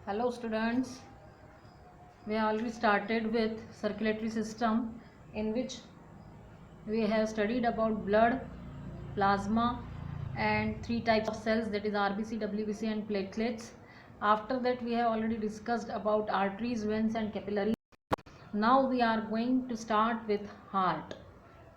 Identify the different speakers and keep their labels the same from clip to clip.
Speaker 1: Hello students, we already started with circulatory system, in which we have studied about blood, plasma and three types of cells, that is RBC, WBC and platelets. After that we have already discussed about arteries, veins and capillaries. Now we are going to start with heart.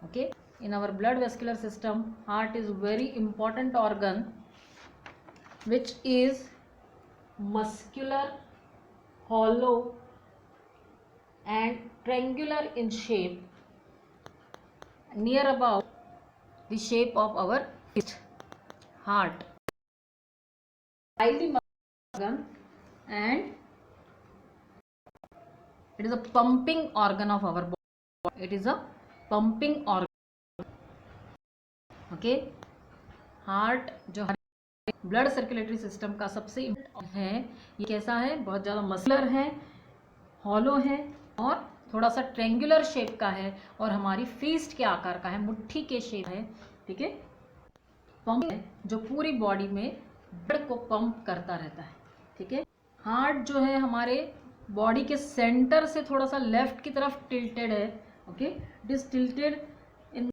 Speaker 1: Okay, in our blood vascular system, heart is very important organ which is muscular, hollow and triangular in shape, near about the shape of our fist. Heart, highly muscular organ, and it is a pumping organ of our body. It is a pumping organ. Okay, heart जो blood circulatory system का सबसे important है, ये कैसा है, बहुत ज़्यादा muscular है, हॉलो है और थोड़ा सा ट्रेंगुलर शेप का है और हमारी फीस्ट के आकार का है, मुट्ठी के शेप है. ठीक है, पंप है जो पूरी बॉडी में ब्लड को पंप करता रहता है. ठीक है, हार्ट जो है हमारे बॉडी के सेंटर से थोड़ा सा लेफ्ट की तरफ टिल्टेड है. Okay, it is tilted in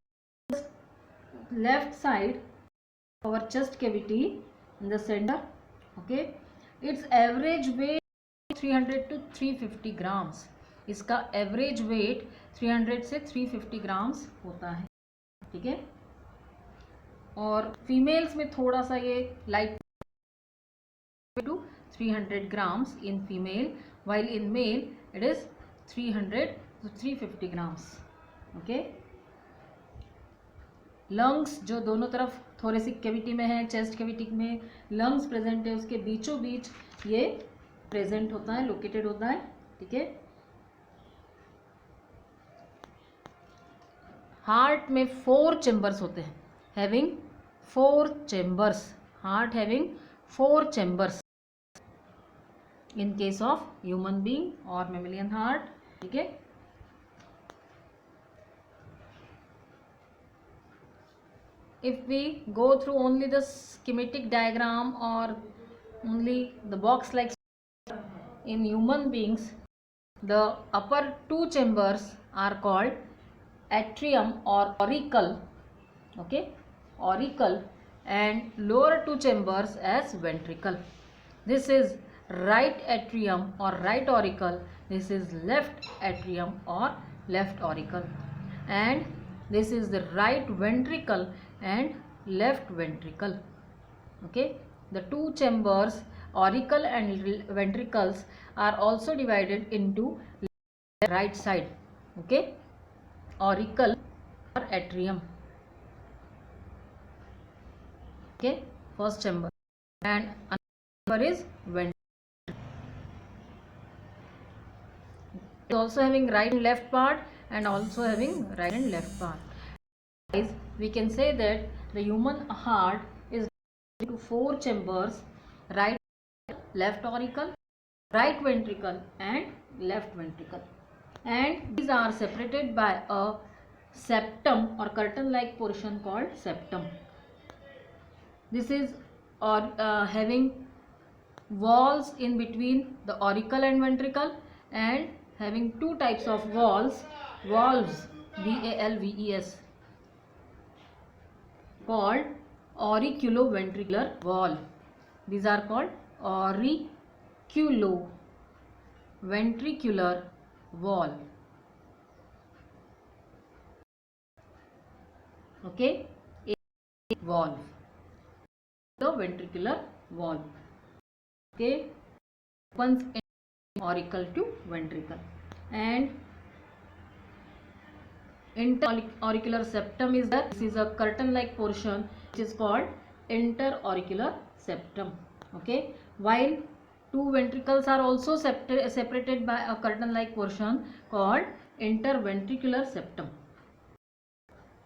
Speaker 1: left side our chest cavity in the center. Okay, its average weight 300 to 350 grams. इसका एवरेज वेट 300 से 350 ग्राम्स होता है. ठीक है, और फीमेल्स में थोड़ा सा ये light to 300 grams in female, while in male it is 300 to 350 grams. Okay, lungs जो दोनों तरफ थोरेसिक कैविटी में है, चेस्ट कैविटी में लंग्स प्रेजेंट है, उसके बीचों बीच ये प्रेजेंट होता है, लोकेटेड होता है. ठीक है, हार्ट में 4 चेम्बर्स होते हैं, having 4 chambers. Heart having 4 chambers in case of human being और मैमेलियन हार्ट. ठीक है, if we go through only the schematic diagram or only the box like in human beings, the upper 2 chambers are called atrium or auricle. Okay, auricle, and lower 2 chambers as ventricle. This is right atrium or right auricle, this is left atrium or left auricle, and this is the right ventricle and left ventricle. Okay, the 2 chambers auricle and ventricles are also divided into right side. Okay, auricle or atrium. Okay, first chamber, and another chamber is ventricle. It is also having right and left part and also having right and left part. We can say that the human heart is divided into 4 chambers: right, left auricle, right ventricle and left ventricle, and these are separated by a septum or curtain like portion called septum. This is having walls in between the auricle and ventricle, and having 2 types of valves, VALVES, called auriculoventricular valve. These are called auriculoventricular valve. Okay, valve, the ventricular valve. Okay, opens in auricle to ventricle, and interauricular septum is there. This is a curtain like portion which is called interauricular septum. Okay, while 2 ventricles are also separated by a curtain like portion called interventricular septum.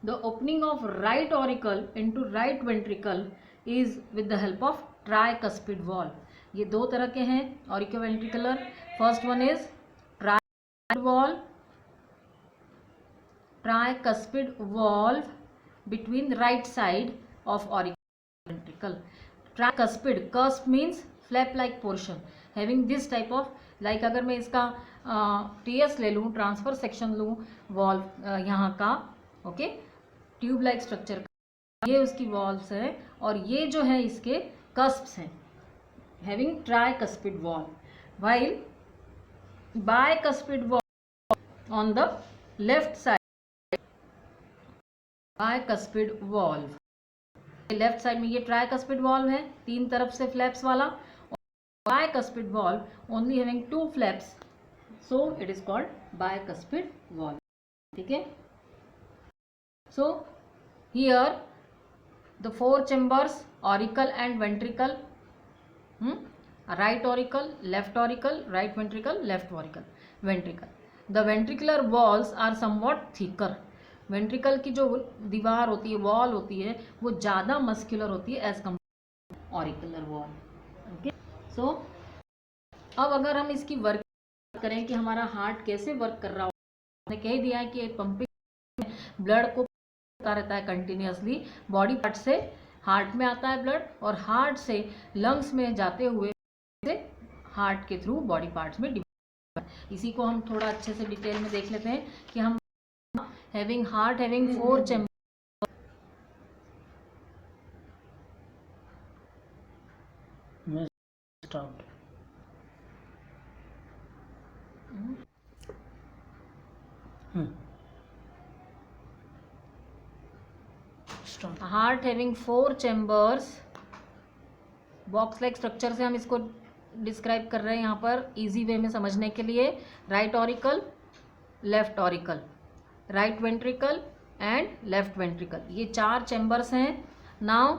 Speaker 1: The opening of right auricle into right ventricle is with the help of tricuspid valve. ये 2 तरह के हैं auriculoventricular. First one is tricuspid valve, tricuspid valve between right side of auricular ventricle. Tricuspid, cusp means flap like portion having this type of, like अगर मैं इसका TS ले लूँ, transfer section लूँ वॉल्व यहाँ का, ओके, ट्यूब लाइक स्ट्रक्चर का, ये उसकी वॉल्व्स है और ये जो है इसके कस्प्स हैं, having tricuspid valve, while bicuspid valve on the left side, bicuspid valve left side में ये ट्राइकस्पिड वॉल्व है, 3 तरफ से फ्लैप्स वाला, और bicuspid valve only having 2 flaps, so it is called bicuspid valve, ठीक है। So here the 4 chambers, auricle and ventricle, right auricle, left auricle, right ventricle, left auricle, ventricle. The ventricular walls are somewhat thicker. Ventricle की जो दीवार होती है, wall होती है, वो ज़्यादा मस्कुलर होती है as compare auricular wall. Okay, so अब अगर हम इसकी वर्क करें कि हमारा हार्ट कैसे वर्क कर रहा हो, हमने कह दिया है कि पंपिंग ब्लड को रहता है कंटिन्यूसली, बॉडी पार्ट से हार्ट में आता है ब्लड और हार्ट से लंग्स में जाते हुए हार्ट के थ्रू बॉडी पार्ट्स में डिवाइड. इसी को हम थोड़ा अच्छे से डिटेल में देख लेते हैं कि हम heart having 4 chamber. Heart having 4 chambers, box like structure से हम इसको डिस्क्राइब कर रहे हैं यहाँ पर इजी वे में समझने के लिए. Right auricle, left auricle, right ventricle and left ventricle, ये 4 चैम्बर्स हैं. नाउ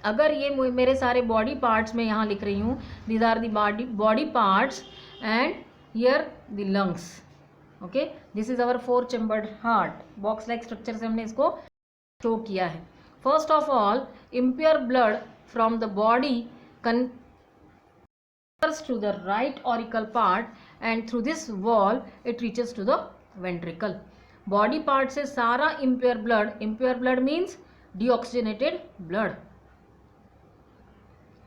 Speaker 1: अगर ये मेरे सारे बॉडी पार्ट्स में यहाँ लिख रही हूँ, these are the body parts and here the lungs. Okay, this is our 4 chambered heart. Box like structure से हमने इसको शो किया है. First of all, impure blood from the body converts to the right auricle part and through this valve it reaches to the ventricle. Body part से सारा impure blood means deoxygenated blood.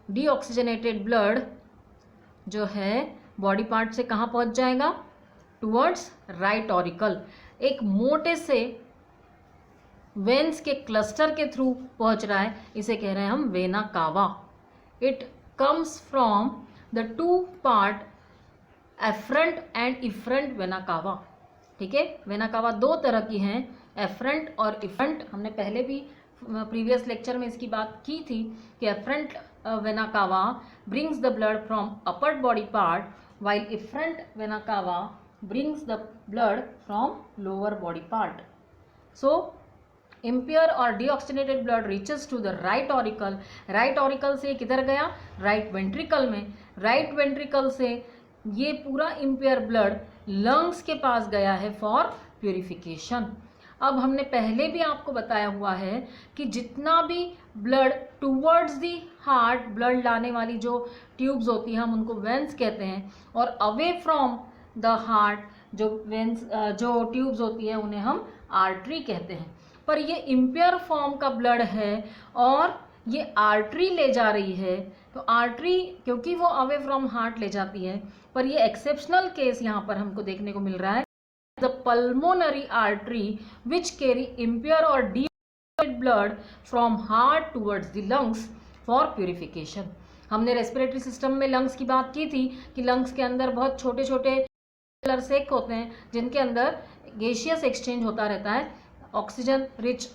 Speaker 1: deoxygenated blood जो है body part से कहाँ पहुँच जाएगा? Towards right auricle. एक मोटे से वेन्स के क्लस्टर के थ्रू पहुंच रहा है, इसे कह रहे हैं हम vena cava. It comes from the 2 part efferent and efferent vena cava. ठीक है, वेना कावा 2 तरह की हैं, एफरंट और इफरंट. हमने पहले भी प्रीवियस लेक्चर में इसकी बात की थी कि efferent vena cava brings the blood from upper body part, while efferent vena cava brings the blood from lower body part. So impure or deoxygenated blood reaches to the right auricle. right auricle से किधर गया? right ventricle में. right ventricle से ये पूरा impure blood lungs के पास गया है for purification. अब हमने पहले भी आपको बताया हुआ है कि जितना भी blood towards the heart, blood लाने वाली जो ट्यूब्स होती हैं हम उनको वेन्स कहते हैं, और अवे फ्रॉम द हार्ट जो वेन्स जो ट्यूब्स होती हैं उन्हें हम आर्टरी कहते हैं. पर ये इम्प्योर फॉर्म का ब्लड है और ये आर्टरी ले जा रही है, तो आर्टरी क्योंकि वो अवे फ्रॉम हार्ट ले जाती है, पर ये एक्सेप्शनल केस यहाँ पर हमको देखने को मिल रहा है. The pulmonary artery which carry impure or deoxygenated blood from heart towards the lungs for purification. हमने रेस्पिरेटरी सिस्टम में लंग्स की बात की थी कि लंग्स के अंदर बहुत छोटे छोटे सेक होते हैं जिनके अंदर गैसियस एक्सचेंज होता रहता है. ऑक्सीजन रिच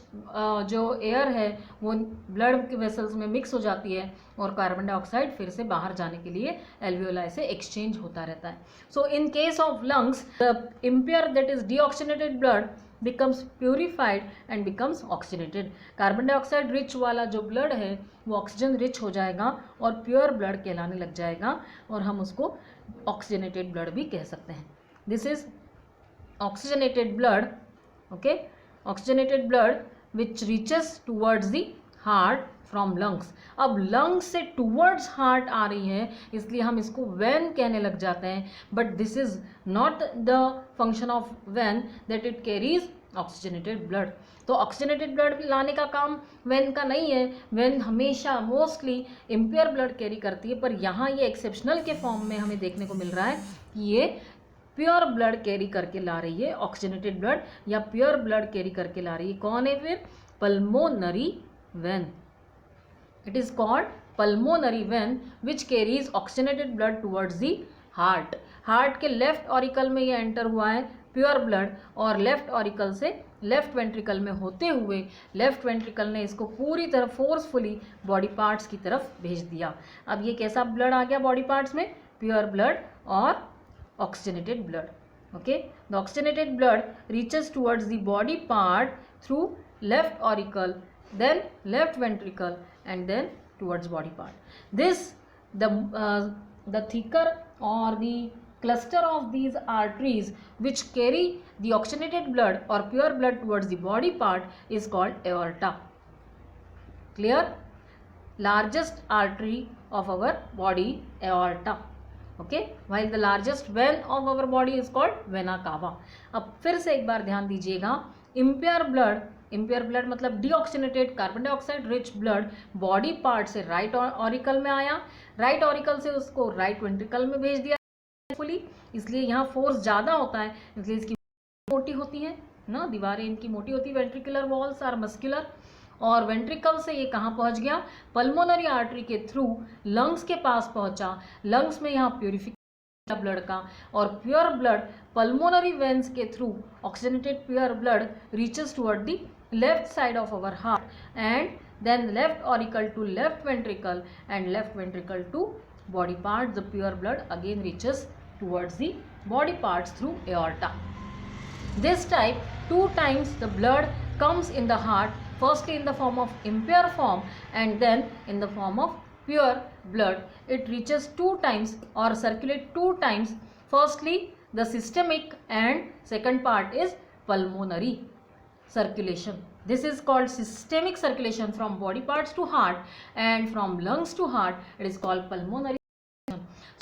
Speaker 1: जो एयर है वो ब्लड के वेसल्स में मिक्स हो जाती है और कार्बन डाइऑक्साइड फिर से बाहर जाने के लिए एल्वियोलाई से एक्सचेंज होता रहता है. So in case of lungs the impure that is deoxygenated blood becomes purified and becomes oxygenated. Carbon dioxide rich वाला जो ब्लड है वो ऑक्सीजन रिच हो जाएगा और प्योर ब्लड कहलाने लग जाएगा और हम उसको ऑक्सीजनेटेड ब्लड भी कह सकते हैं. This is oxygenated blood. Okay, oxygenated blood which reaches towards the heart from lungs. अब lungs से towards heart आ रही है इसलिए हम इसको vein कहने लग जाते हैं, but this is not the function of vein that it carries oxygenated blood. तो ऑक्सीजनेटेड ब्लड लाने का काम वेन का नहीं है, वेन हमेशा मोस्टली इम्प्योर ब्लड कैरी करती है, पर यहाँ ये एक्सेप्शनल के फॉर्म में हमें देखने को मिल रहा है कि ये प्योर ब्लड कैरी करके ला रही है, ऑक्सीजनेटेड ब्लड या प्योर ब्लड कैरी करके ला रही है। कौन है फिर? Pulmonary vein. It is called pulmonary vein which carries oxygenated blood towards the heart. Heart के लेफ्ट ऑरिकल में ये एंटर हुआ है प्योर ब्लड, और लेफ्ट ऑरिकल से लेफ्ट वेंट्रिकल में होते हुए लेफ्ट वेंट्रिकल ने इसको पूरी तरह फोर्सफुली बॉडी पार्ट्स की तरफ भेज दिया। अब ये कैसा ब्लड आ गया बॉडी पार्ट्स में? प्योर ब्लड और oxygenated blood. Okay, the oxygenated blood reaches towards the body part through left auricle, then left ventricle, and then towards body part. This the thicker or the cluster of these arteries which carry the oxygenated blood or pure blood towards the body part is called aorta. Clear? Largest artery of our body, aorta. Okay, while the largest vein of our body is called vena cava. अब फिर से एक बार ध्यान दीजिएगा, impure blood मतलब deoxygenated carbon dioxide rich blood body part से right auricle में आया, राइट ऑरिकल से उसको राइट वेंट्रिकल में भेज दिया फुली, इसलिए यहाँ फोर्स ज़्यादा होता है, इसलिए इसकी मोटी होती है ना, दीवारें इनकी मोटी होती है, वेंट्रिकुलर वॉल्स आर मस्कुलर। और वेंट्रिकल से ये कहाँ पहुँच गया? पल्मोनरी आर्टरी के थ्रू लंग्स के पास पहुँचा, लंग्स में यहाँ प्योरिफिकेशन ब्लड का, और प्योर ब्लड पल्मोनरी वेन्स के through oxygenated pure blood reaches toward the left side of our heart and then left auricle to left ventricle and left ventricle to body part. The pure blood again reaches towards the body parts through aorta. This type, 2 times the blood comes in the heart, firstly in the form of impure form and then in the form of pure blood. It reaches 2 times or circulate 2 times. Firstly the systemic and second part is pulmonary circulation. This is called systemic circulation from body parts to heart, and from lungs to heart it is called pulmonary.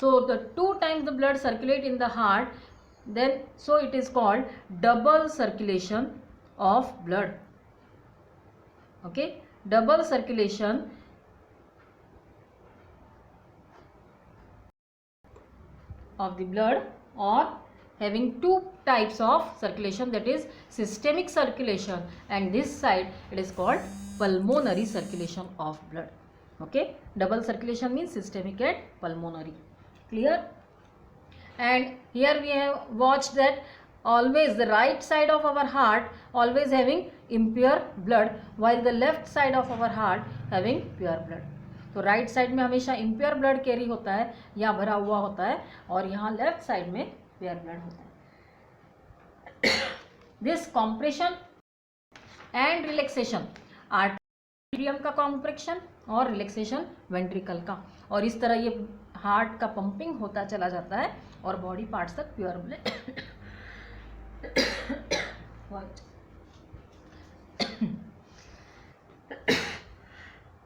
Speaker 1: So the 2 times the blood circulate in the heart, then so it is called double circulation of blood. Okay, double circulation of the blood, or having 2 types of circulation, that is systemic circulation, and this side it is called pulmonary circulation of blood. Okay, double circulation means systemic and pulmonary. Clear? And here we have watched that always the right side of our heart always having impure blood, while the left side of our heart having pure blood. तो right side में हमेशा impure blood carry होता है या भरा हुआ होता है, और यहाँ लेफ्ट साइड में प्योर ब्लड होता है. दिस कॉम्प्रेशन एंड रिलैक्सेशन, आर्टेरियम का कॉम्प्रेक्शन और रिलैक्सेशन वेंट्रिकल का, और इस तरह ये हार्ट का पंपिंग होता चला जाता है और बॉडी पार्ट्स तक प्योर ब्लड